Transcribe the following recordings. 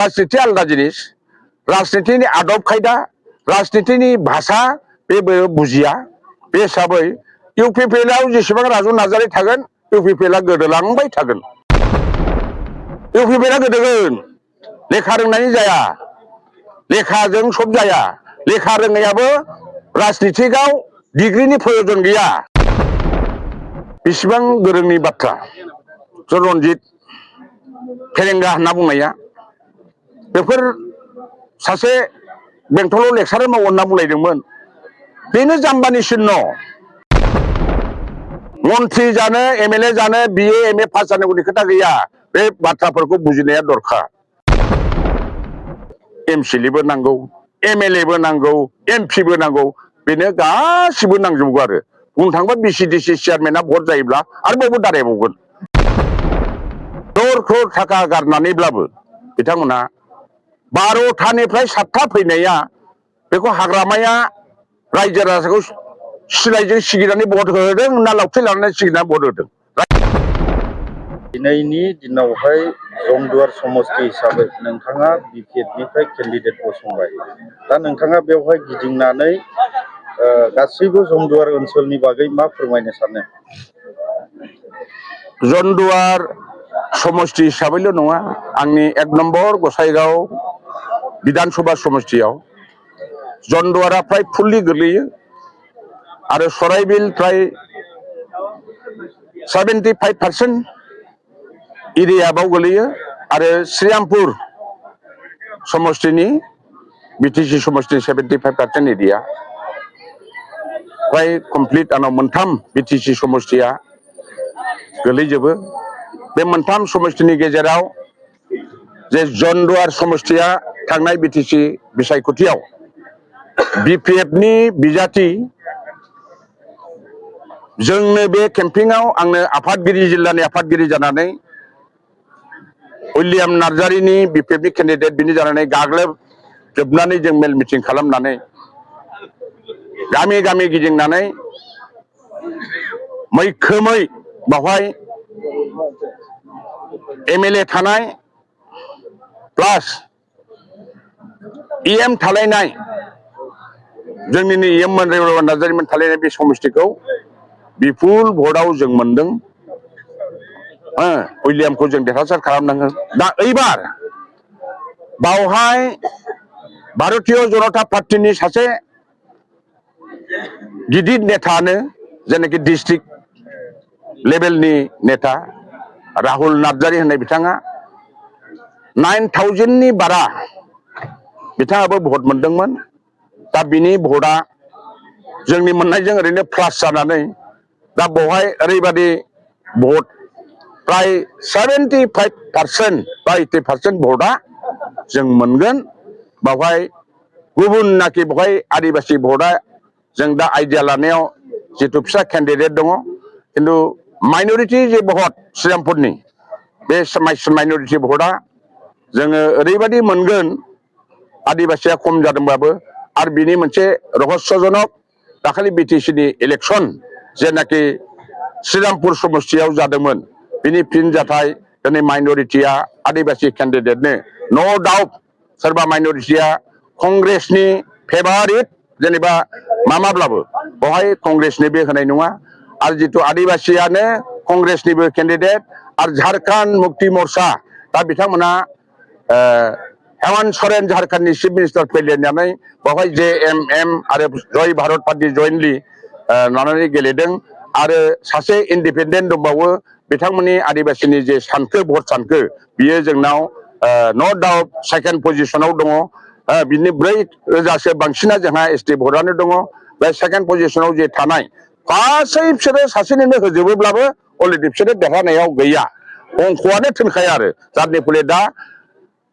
राजनीति आलादा जिनिस राजनीतिनि आदब खायदा राजनीतिनि भाषा बे बुजिया बे हिसाबै इउपिपिएलआव जेसेबां राजु नार्जारि थागोन इउपिपिएलआ गोदोलांबाय थागोन इउपिपिएलआ गोदोगोन लेखा रोंनायनि जाया लेखाजों सब जाया लेखा रोंनायाबो राजनीतिकआव डिग्रीनि प्रयोजन गैया बेसेबां गोरोंनि बाथ्रा रन्जित फेरेंगा होनना बुंनाया बेफोर सासे बेंटलाव लेक्सारार मावो होनना बुंलायदोंमोन बेनो जाम्बानि चिह्न मन्थ्रि जानो एमएलए जानो बिए एमए पास जानांगौनि खोथा गैया बे बाथ्राफोरखौ बुजिनाया दरखार एमसिएलएबो नांगौ एमएलएबो नांगौ एमपिबो नांगौ बेनो गासिबो नांजोबगौ आरो बुंनो थाङोबा बिसिडिसि चेयारमेना भट जायोब्ला आरोबावबो दारायबावगोन क्रर थाखा गारनानैब्लाबो बिथांमोना 12थानिफ्राय 7था फैनाया बेखौ हाग्रामाया रायजो राजाखौ सिलाइजों सिगिनानै भट होदों ना लावथि लानानै सिगिनानै भट होदों दिनैनि दिनावहाय जमदुवार समष्टि हिसाबै नोंथाङा बिपिएफनिफ्राय केन्डिडेट गसंबाय दा नोंथाङा बेवहाय गिदिंनानै गासैबो जमदुवार ओनसोलनि बागै मा फोरमायनो सानो जमदुवार समष्टि हिसाबैल' नङा आंनि 1 नम्बर गसाइगाव विधानसभा समष्टियाव जमदुवारा फ्राय फुल्लि गोग्लैयो आरो सराइबिल फ्राय 75% एरियायाव गोलैयो आरो श्रीरामपुर समष्टिनि बिटिसि समष्टि 75% एरिया फ्राय कमप्लिट आंनाव मोनथाम बिटिसि समष्टिया गोलैजोबो बे मोनथाम समष्टिनि गेजेराव जे जमदुवार समष्टिया थांनाय बिटिसि बिसायख'थियाव बिपिएफनि बिजाथि जोंनो बे केम्पिंआव आंनो आफादगिरि जिल्लानि आफादगिरि जानानै उइलियाम नार्जारिनि बिपिएफनि केन्डिडेट बिनि जानानै गाग्लोबजोबनानै जों मेल मिटिं खालामनानै गामि गामि गिदिंनानै मैखोमै बावहाय एमएलए थानाय प्लास इएम थालायनाय जोंनिनो इएम रेवलाल नार्जारिमोन थालायनाय बे समष्टिखौ बिपुल भटआव जों मोनदों उइलियामखौ जों देरहासार खालामनांगोन दा एबार बावहाय भारतीय जनता पार्टीनि सासे गिदिर नेतानो जेनाखि डिस्ट्रिक्ट लेभेलनि नेता राहुल नार्जारि होननाय बिथाङा 9000नि बारा बिथाङाबो भट मोनदोंमोन दा बिनि भटआ जोंनि मोननायजों ओरैनो प्लास जानानै दा बेवहाय ओरैबादि भट प्राय 75% बा 80% भटआ जों मोनगोन बावहाय गुबुननाखि बेवहाय आदिबासि भटआ जों दा आइडिया लानायाव जिथु फिसा केन्डिडेट दङ खिन्थु माइनरिटि जे भट श्रीरामपुरनि बे माइनरिटि भटआ जोङो ओरैबादि मोनगोन आदिबासिया खम जादोंबाबो आरो बिनि मोनसे रहस्यजनक दाखालि बिटिसिनि इलेक्सन जेनाखि श्रीरामपुर समष्टियाव जादोंमोन बिनि फिनजाथाय दिनै माइनरिटिया आदिबासि केन्डिडेटनो नो डाउट सोरबा माइनरिटिया कंग्रेसनि फेभारिट जेनेबा माब्लाबो बेवहाय कंग्रेसनिबो होनाय नङा आरो जितु आदिबासियानो कंग्रेसनिबो केन्डिडेट आरो झारखंड मुक्ति मोर्चा दा बिथांमोना हेमंत सोरेन झारखंडनि चिफ मिनिस्टार फैलायनानै बेवहाय जेएमएम आरो जय भारत पार्टी जयेन्टलि लानानै गेलेदों आरो सासे इन्डिपेन्डेन्ट दंबावो बिथांमोननि आदिबासिनि जे सानखो भट सानखो बियो जोंनाव नो डाउट सेकेन्ड पजिशनाव दङ बिनि 4000सो बांसिना जोंहा एसटि भटआनो दङ बे सेकेन्ड पजिशनाव जे थानाय गासै बिसोरो सासेनिनो होजोबोब्लाबो अलरेडि बिसोरो देरहानायाव गैया अंकआनो थोनखाया आरो जारनि फले दा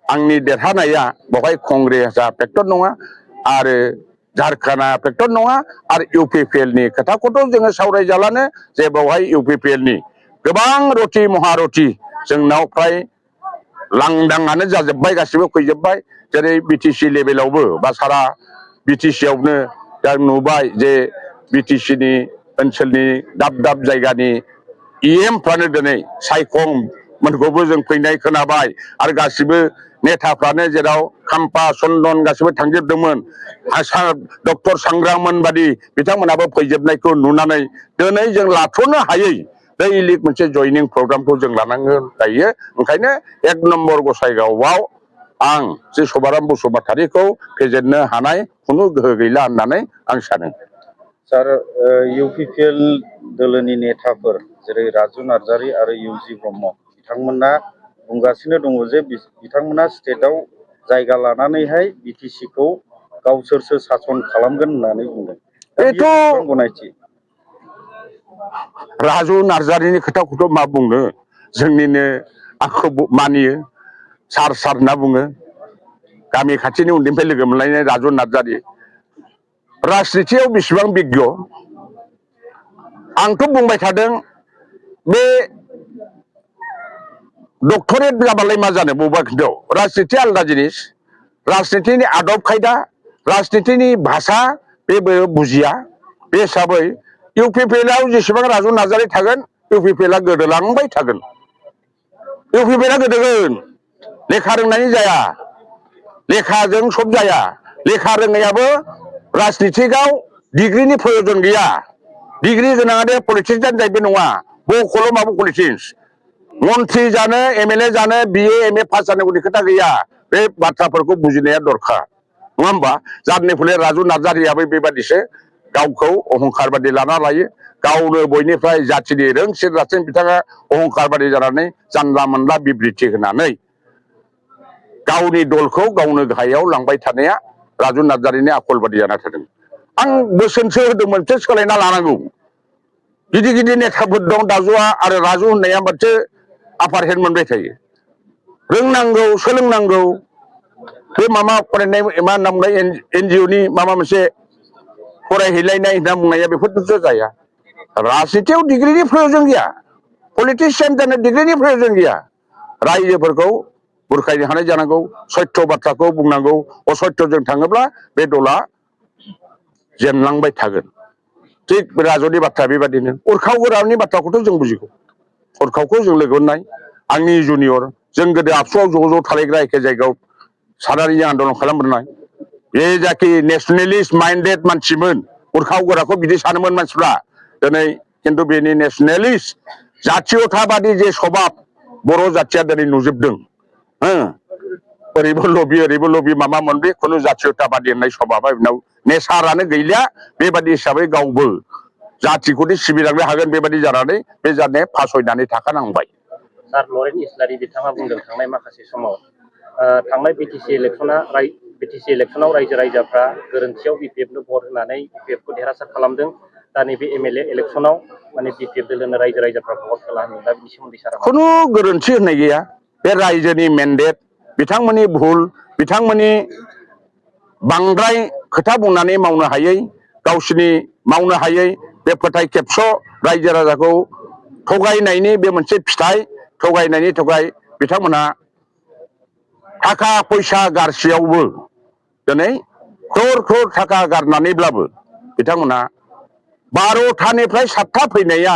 आंनि देरहानाया बेवहाय कंग्रेसआ फेक्टर नङा आरो झारखंडआ फेक्टर नङा आरो इउपिपिएलनि खोथाखौथ' जोङो सावरायजालानो जे बेवहाय इउपिपिएलनि गोबां रथि महारथि जोंनाव फ्राय लांदाङानो जाजोब्बाय गासिबो फैजोब्बाय जेरै बिटिसि लेभेलावबो बा सारा बिटिसियावनो दा नुबाय जे बिटिसिनि ओनसोलनि दाब दाब जायगानि इएमफ्रानो दिनै सायखंमोनखौबो जों फैनाय खोनाबाय आरो गासिबो नेताफ्रानो जेराव खाम्फा चन्दन गासिबो थांजोबदोंमोन डक्टर सांग्रांमोन बादि बिथांमोनाबो फैजोबनायखौ नुनानै दिनै जों लाथ'नो हायै दैलि मोनसे जयनिं प्रग्रामखौ जों लानांगोन जायो। ओंखायनो 1 नम्बर गसाइगावआव आं जे सभाराम बसुमतारीखौ फेजेननो हानाय खुनु गोहो गैला होननानै आं सानो। सार इउपिपिएल दोलोनि नेताफोर जेरै राजु नार्जारी आरो इउजि ब्रह्म बिथांमोना बुंगासिनो दङ जे बिथांमोना स्टेटआव जायगा लानानैहाय बिटिसिखौ गावसोरसो सासन खालामगोन होननानै बुंदों। बेथ' गनायथि राजु नार्जारीनि खोथाखौथ' मा बुंनो, जोंनिनो आंखौ मानियो सार होनना बुङो। गामि खाथिनि उन्दैनिफ्राय लोगो मोनलायनाय राजु नार्जारी राजनितियाव बेसेबां बिज्ञ आंथ' बुंबाय थादों बे डक्टरेट जाबालाय मा जानो बबेबा खिन्थु राजनितिया आलादा जिनिस, राजनितिनि आदब खायदा राजनितिनि भाषा बे बुजिया। बे हिसाबै इउपिपिएलआव जेसेबां राजु नार्जारी थागोन इउपिपिएलआ गोदोलांबाय थागोन। इउपिपिएलआ गोदोगोन, लेखा रोंनायनि जाया, लेखाजों सब जाया। लेखा रोंनायाबो राजनितिकआव डिग्रीनि प्रयजन गैया। डिग्री गोनाङानो पलिटिसियान जाहैबाय नङा, बखल' माबो पलिटिक्स। मन्त्रि जानो एमएलए जानो बिए एमए पास जानांगौनि खोथा गैया। बे बाथ्राफोरखौ बुजिनाया दरखार नङा होमबा? जारनि फले राजु नार्जारीयाबो बेबादिसो गावखौ अहंखार बादि लाना लायो। गावनो बयनिफ्राय जाथिनि रोंसिन रासिन बिथाङा अहंखार बादि जानानै जानला मोनला बिबृति होनानै गावनि दलखौ गावनो गाहायाव लांबाय थानाया राजु नार्जारीनि आखल बादि जाना थादों। आं बोसोनसो होदोंमोन मोनसे सोलायना लानांगौ। गिदिर गिदिर नेताफोर दं राजुआ आरो राजु होननाया मोनसे आपार हेन्ड मोनबाय थायो। रोंनांगौ सोलोंनांगौ। बे माबा फरायनाय मा होनना बुंनाय एनजिअनि माबा मोनसे फरायहैलायनाय होनना बुंनाया बेफोरथ' जाया। राजनितियाव डिग्रीनि प्रयजन गैया, पलिटिसियान जानो डिग्रीनि प्रयजन गैया। रायजोफोरखौ बुरखायनो हानाय जानांगौ, सत्य बाथ्राखौ बुंनांगौ। असत्यजों थाङोब्ला बे दला जेनलांबाय थागोन। थिग राजुनि बाथ्रा बेबादिनो उरखाव गोरानि बाथ्राखौथ' जों बुजिगौ। उरखावखौ जों लोगो मोननाय आंनि जुनियर, जों गोदो आबसुआव ज' थालायग्रा एखे जायगायाव सारानि आन्दलन खालामबोनाय। बे जाखि नेसनेलिस्ट माइन्डेड मानसिमोन, उरखाव गोराखौ बिदि सानोमोन मानसिफ्रा। दिनै खिन्थु बेनि नेसनेलिस्ट जातीयताबादि जे सभाब बर' जाथिया दिनै नुजोबदों। ओरैबो लबि माबामोन बे खुनु जातीयताबादि होननाय सभाबा बेनाव नेचारानो गैलिया। बेबादि हिसाबै गावबो जातिखौदि सिबिलांनो हागोन बेबादि जानानै बे जाने फासयनानै थाखानांबाय। सार लरेन इस्लारि बिथाङा बुंदों थांनाय माखासे समाव थांनाय बिटिसि इलेक्सनाव रायजो राजाफ्रा गोरोन्थियाव बिपिएफनो भट होनानै बिपिएफखौ देरहासार खालामदों। दा नैबे एमएलए इलेक्सनाव माने बिपिएफ दोलोनो रायजो राजाफ्रा भट होला होनदों। दा बिनि सोमोन्दै सारा खुनु गोरोन्थि होननाय गैया। बे रायजोनि मेन्डेट, बिथांमोननि भुल, बिथांमोननि बांद्राय खोथा बुंनानै मावनो हायै, गावसिनि मावनो हायै बे फोथाय खेबस' रायजो राजाखौ थगायनायनि बे मोनसे फिथाइ। थगायनायनि थाखाय बिथांमोनहा थाखा फैसा गारसेयावबो दिनै क्रर थाखा गारनानैब्लाबो बिथांमोनहा 12थानिफ्राय 7था फैनाया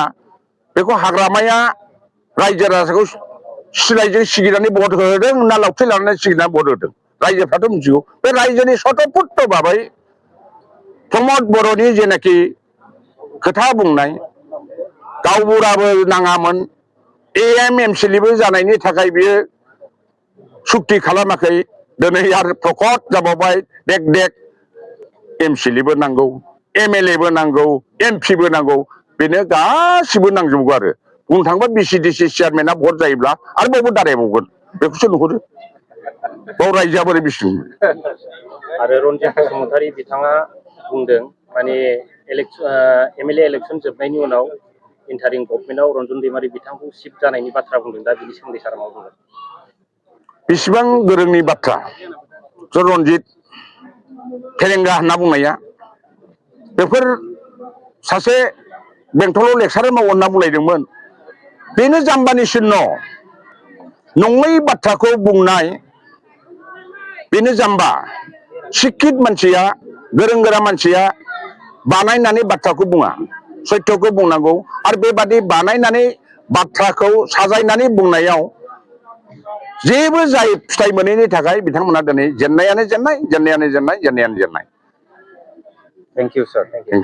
बेखौ हाग्रामाया रायजो राजाखौ सिलाइजों सिगिनानै भट होदों ना लावथि लानानै सिगिनानै भट होदों रायजोफ्राथ' मिथिगौ। बे रायजोनि सतपुत्र भाबै प्रमद बर'नि जेनाखि खोथा बुंनाय, गावबुराबो नाङामोन, एएम एमसिलिबो जानायनि थाखाय बियो सुक्ति खालामाखै। दिनै आरो प्रकट जाबावबाय देक एमसिलिबो नांगौ, एमएलएबो नांगौ, एमपिबो नांगौ। बेनो गासिबो नांजोबगौ आरो बुंनो थाङोबा बिसिडिसि चेयारमेना भट जायोब्ला आरोबावबो दारायबावगोन बेखौसो नुहुरो। बाव रायजोआ बोरै बिसि आरो रन्जित बसुमतारी बिथाङा बुंदों माने एमएलए इलेक्सन जोबनायनि उनाव इन्टारिम गभर्नमेन्टआव रन्जन दैमारि बिथांखौ सिफ्ट जानायनि बाथ्रा बुंदों। दा बिनि सोमोन्दै सारा मा बुंगोन? बेसेबां गोरोंनि बाथ्रा रन्जित फेलेंगा होनना बुंनाया। बेफोर सासे बेंटलाव लेक्सारार मावो होनना बुंलायदोंमोन। बेनो जाम्बानि सिन्न। नङै बाथ्राखौ बुंनाय बेनो जाम्बा। शिक्षित मानसिया, गोरों गोरा मानसिया बानायनानै बाथ्राखौ बुङा, सत्यखौ बुंनांगौ। आरो बेबादि बानायनानै बाथ्राखौ साजायनानै बुंनायाव जेबो जाय फिथाइ मोनैनि थाखाय बिथांमोना दिनै जेननायानो जेननाय, जेननायानो जेननाय, जेननायानो जेननाय। Thank you sir. Thank U.